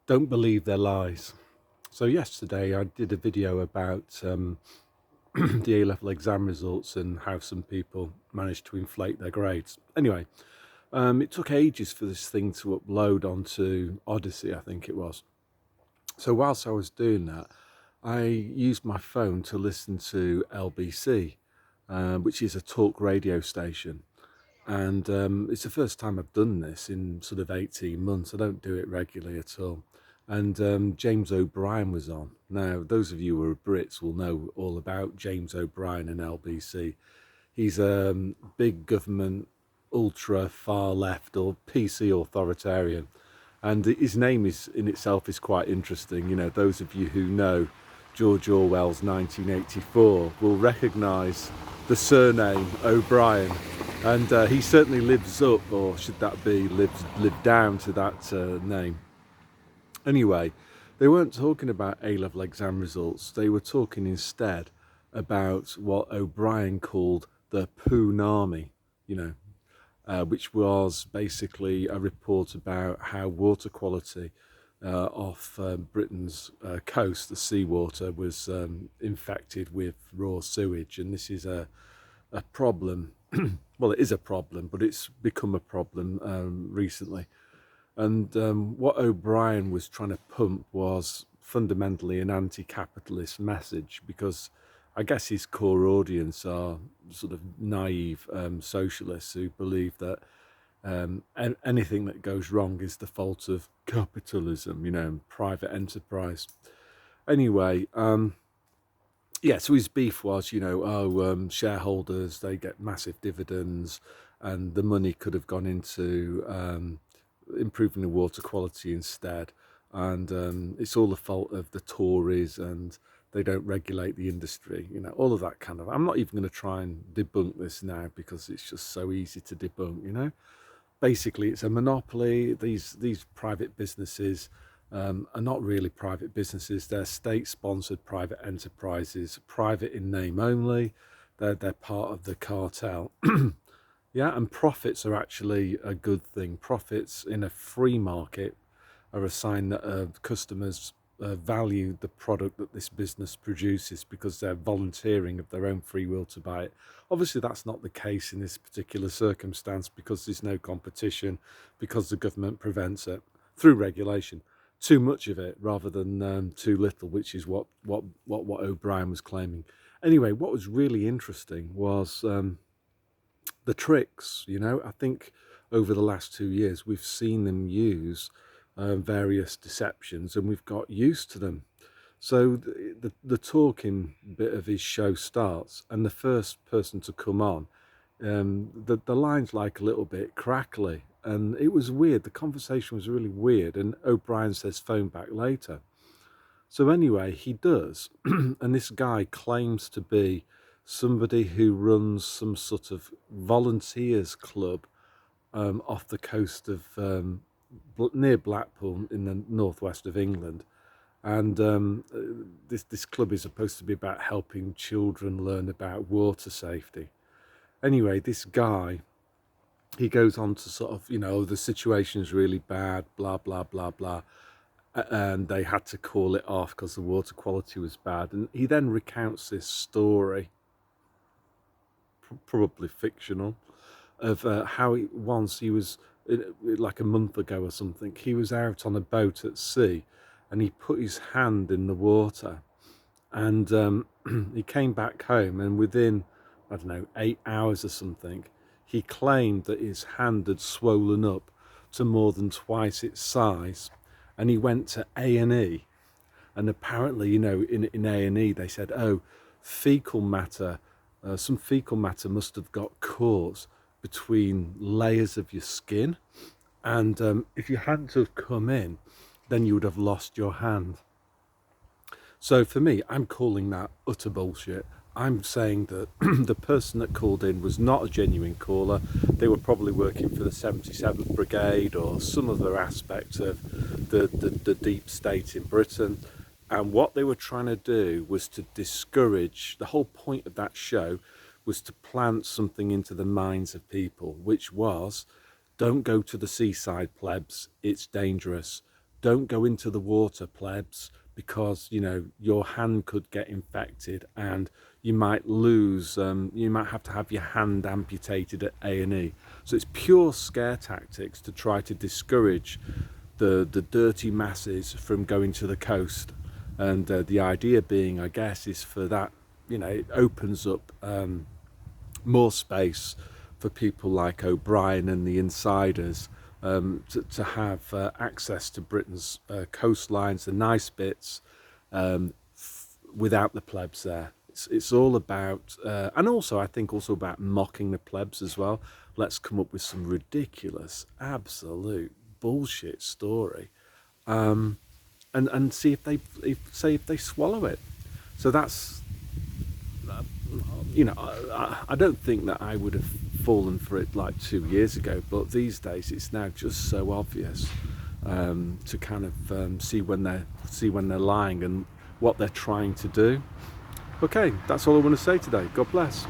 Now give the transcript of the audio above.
Don't believe their lies. So yesterday I did a video about the A-level exam results and how some people managed to inflate their grades. Anyway, it took ages for this thing to upload onto Odyssey, I think it was. So whilst I was doing that, I used my phone to listen to LBC, which is a talk radio station. And it's the first time I've done this in sort of 18 months. I don't do it regularly at all. And James O'Brien was on. Now, those of you who are Brits will know all about James O'Brien and LBC. He's a big government, ultra far left or PC authoritarian. And his name is in itself is quite interesting. You know, those of you who know George Orwell's 1984 will recognise the surname O'Brien, and he certainly lives up, or should that be lived down to that name. Anyway, they weren't talking about A-level exam results. They were talking instead about what O'Brien called the Poon Army. You know, which was basically a report about how water quality off Britain's coast, the seawater, was infected with raw sewage. And this is a problem. Well, it is a problem, but it's become a problem recently. And what O'Brien was trying to pump was fundamentally an anti-capitalist message, because I guess his core audience are sort of naive socialists who believe that anything that goes wrong is the fault of capitalism, you know, and private enterprise. Anyway, yeah, so his beef was, you know, shareholders, they get massive dividends and the money could have gone into improving the water quality instead. And it's all the fault of the Tories, and they don't regulate the industry, you know, all of that kind of. I'm not even going to try and debunk this now because it's just so easy to debunk, you know. Basically, it's a monopoly. These private businesses are not really private businesses. They're state-sponsored private enterprises, private in name only. They're part of the cartel. Yeah, and profits are actually a good thing. Profits in a free market are a sign that customers value the product that this business produces because they're volunteering of their own free will to buy it. Obviously, that's not the case in this particular circumstance because there's no competition, because the government prevents it through regulation. Too much of it rather than too little, which is what O'Brien was claiming. Anyway, what was really interesting was the tricks. You know, I think over the last 2 years we've seen them use various deceptions, and we've got used to them. So the talking bit of his show starts, and the first person to come on, the line's like a little bit crackly, and it was weird. The conversation was really weird, and O'Brien says phone back later. So anyway, he does, and this guy claims to be somebody who runs some sort of volunteers club off the coast of near Blackpool in the northwest of England. And this club is supposed to be about helping children learn about water safety. Anyway, this guy, he goes on to sort of, you know, the situation's really bad, blah, blah, blah, blah. And they had to call it off because the water quality was bad. And he then recounts this story, probably fictional, of how once he was, like a month ago or something, he was out on a boat at sea and he put his hand in the water, and he came back home, and within, I don't know, 8 hours or something, he claimed that his hand had swollen up to more than twice its size, and he went to A&E, and apparently, you know, in A&E they said, oh, fecal matter, some fecal matter must have got caught between layers of your skin, and if you hadn't have come in, then you would have lost your hand. So for me, I'm calling that utter bullshit. I'm saying that the person that called in was not a genuine caller. They were probably working for the 77th Brigade or some other aspect of the deep state in Britain. And what they were trying to do was to discourage. The whole point of that show was to plant something into the minds of people, which was, don't go to the seaside, plebs, it's dangerous. don't go into the water, plebs, because you know your hand could get infected and you might lose, you might have to have your hand amputated at A&E. So it's pure scare tactics to try to discourage the dirty masses from going to the coast. And the idea being, I guess, is for that, you know, it opens up more space for people like O'Brien and the insiders to have access to Britain's coastlines, the nice bits, without the plebs there. It's all about, and also I think also about mocking the plebs as well. Let's come up with some ridiculous, absolute bullshit story, and see if they swallow it. So that's, you know, I don't think that I would have fallen for it like 2 years ago, but these days it's now just so obvious to kind of see when they're lying and what they're trying to do. Okay, that's all I want to say today. God bless.